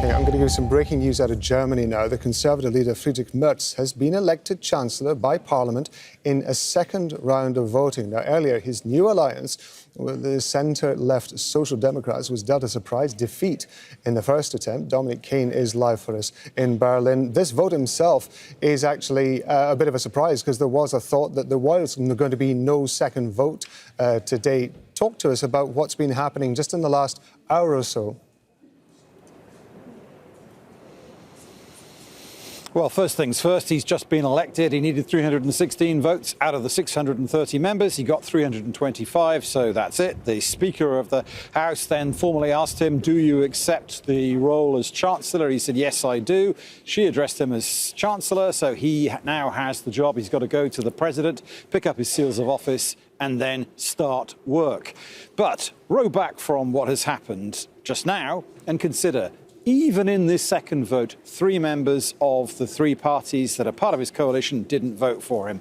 Okay, I'm going to give you some breaking news out of Germany now. The Conservative leader Friedrich Merz has been elected Chancellor by Parliament in a second round of voting. Now, earlier, his new alliance with the centre-left Social Democrats was dealt a surprise defeat in the first attempt. Dominic Kane is live for us in Berlin. This vote himself is actually a bit of a surprise because there was a thought that there was going to be no second vote today. Talk to us about what's been happening just in the last hour or so. Well, first things first, he's just been elected. He needed 316 votes out of the 630 members. He got 325, so that's it. The Speaker of the House then formally asked him, do you accept the role as Chancellor? He said, yes, I do. She addressed him as Chancellor, so he now has the job. He's got to go to the President, pick up his seals of office, and then start work. But row back from what has happened just now and consider, even in this second vote, 3 members of the 3 parties that are part of his coalition didn't vote for him.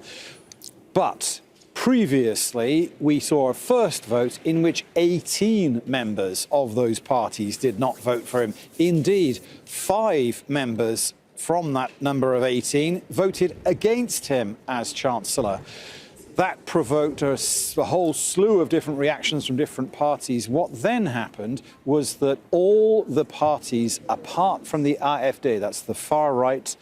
But previously, we saw a first vote in which 18 members of those parties did not vote for him. Indeed, 5 members from that number of 18 voted against him as Chancellor. That provoked a whole slew of different reactions from different parties. What then happened was that all the parties, apart from the AfD, that's the far-right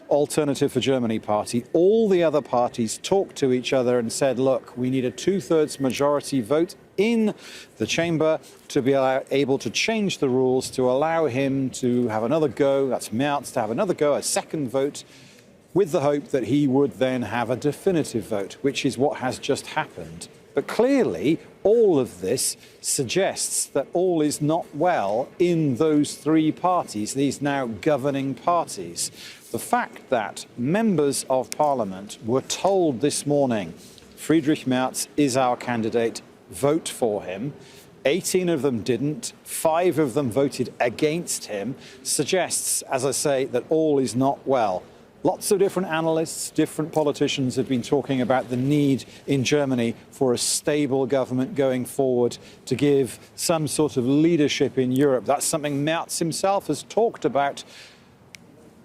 Alternative for Germany party, all the other parties talked to each other and said, look, we need a 2/3 majority vote in the chamber to be able to change the rules, to allow him to have another go, that's Merz, to have another go, a second vote, with the hope that he would then have a definitive vote, which is what has just happened. But clearly, all of this suggests that all is not well in those 3 parties, these now governing parties. The fact that members of Parliament were told this morning, Friedrich Merz is our candidate, vote for him, 18 of them didn't, 5 of them voted against him, suggests, as I say, that all is not well. Lots of different analysts, different politicians have been talking about the need in Germany for a stable government going forward to give some sort of leadership in Europe. That's something Merz himself has talked about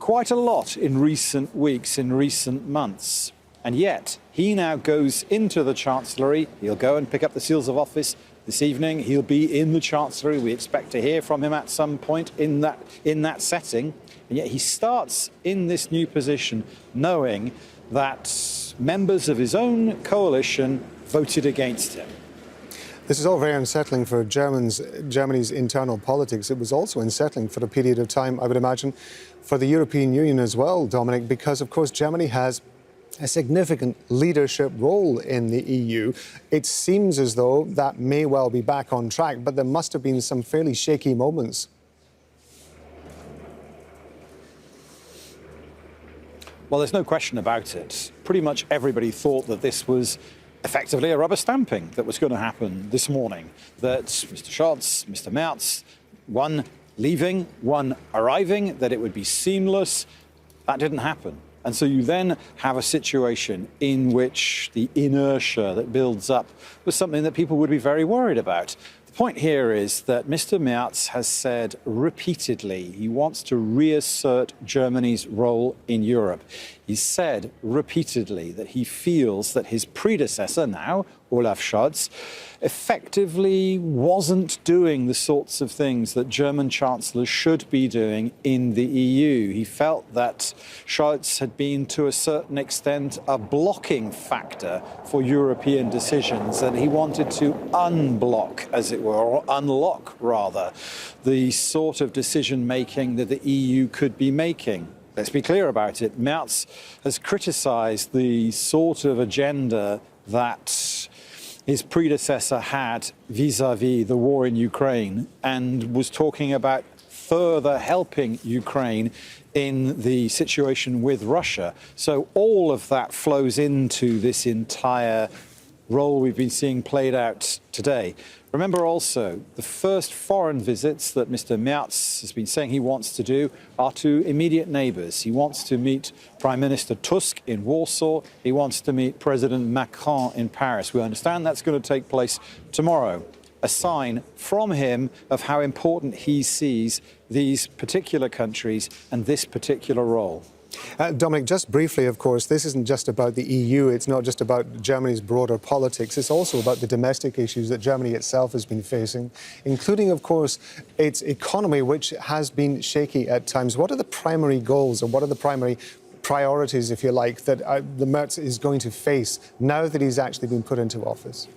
quite a lot in recent weeks, in recent months. And yet, he now goes into the Chancellery. He'll go and pick up the seals of office this evening. He'll be in the Chancellery. We expect to hear from him at some point in that setting. And yet he starts in this new position knowing that members of his own coalition voted against him. This is all very unsettling for Germany's internal politics. It was also unsettling for a period of time, I would imagine, for the European Union as well, Dominic, because, of course, Germany has a significant leadership role in the EU. It seems as though that may well be back on track, but there must have been some fairly shaky moments. Well, there's no question about it. Pretty much everybody thought that this was effectively a rubber stamping that was going to happen this morning. That Mr. Scholz, Mr. Merz, one leaving, one arriving, that it would be seamless. That didn't happen. And so you then have a situation in which the inertia that builds up was something that people would be very worried about. The point here is that Mr. Merz has said repeatedly he wants to reassert Germany's role in Europe. He said repeatedly that he feels that his predecessor now, Olaf Scholz, effectively wasn't doing the sorts of things that German chancellors should be doing in the EU. He felt that Scholz had been, to a certain extent, a blocking factor for European decisions, and he wanted to unblock, as it were, or unlock, rather, the sort of decision-making that the EU could be making. Let's be clear about it. Merz has criticised the sort of agenda that his predecessor had vis-à-vis the war in Ukraine, and was talking about further helping Ukraine in the situation with Russia. So all of that flows into this entire role we've been seeing played out today. Remember also, the first foreign visits that Mr. Merz has been saying he wants to do are to immediate neighbours. He wants to meet Prime Minister Tusk in Warsaw. He wants to meet President Macron in Paris. We understand that's going to take place tomorrow. a sign from him of how important he sees these particular countries and this particular role. Dominic, just briefly, of course, this isn't just about the EU. It's not just about Germany's broader politics. It's also about the domestic issues that Germany itself has been facing, including, of course, its economy, which has been shaky at times. What are the primary goals and what are the primary priorities, if you like, that the Merz is going to face now that he's actually been put into office?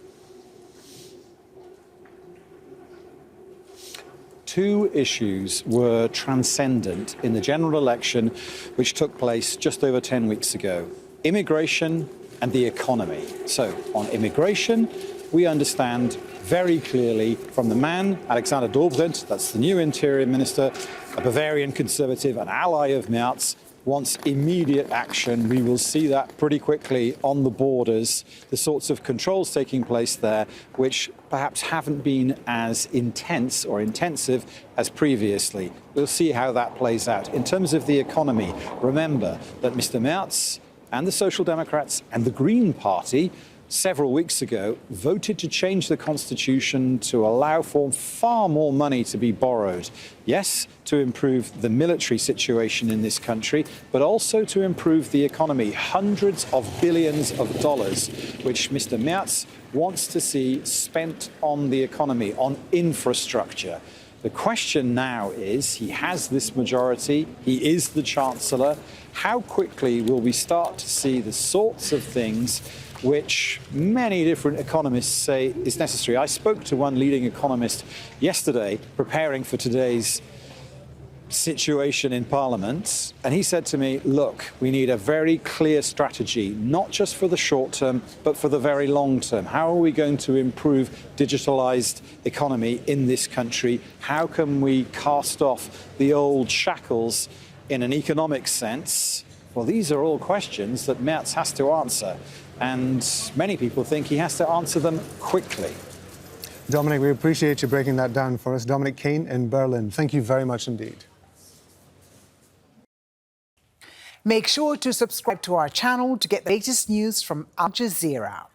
Two issues were transcendent in the general election, which took place just over 10 weeks ago: immigration and the economy. So on immigration, we understand very clearly from the man, Alexander Dobrindt, that's the new Interior Minister, a Bavarian conservative, an ally of Merz, wants immediate action. We will see that pretty quickly on the borders, the sorts of controls taking place there, which perhaps haven't been as intense or intensive as previously. We'll see how that plays out. In terms of the economy, remember that Mr. Merz and the Social Democrats and the Green Party several weeks ago voted to change the constitution to allow for far more money to be borrowed. Yes, to improve the military situation in this country, but also to improve the economy. Hundreds of billions of dollars, which Mr. Merz wants to see spent on the economy, on infrastructure. The question now is, he has this majority, he is the Chancellor. How quickly will we start to see the sorts of things which many different economists say is necessary? I spoke to one leading economist yesterday preparing for today's situation in Parliament, and he said to me, look, we need a very clear strategy, not just for the short term, but for the very long term. How are we going to improve digitalized economy in this country? How can we cast off the old shackles in an economic sense? Well, these are all questions that Merz has to answer, and many people think he has to answer them quickly. Dominic, we appreciate you breaking that down for us. Dominic Kane in Berlin. Thank you very much indeed. Make sure to subscribe to our channel to get the latest news from Al Jazeera.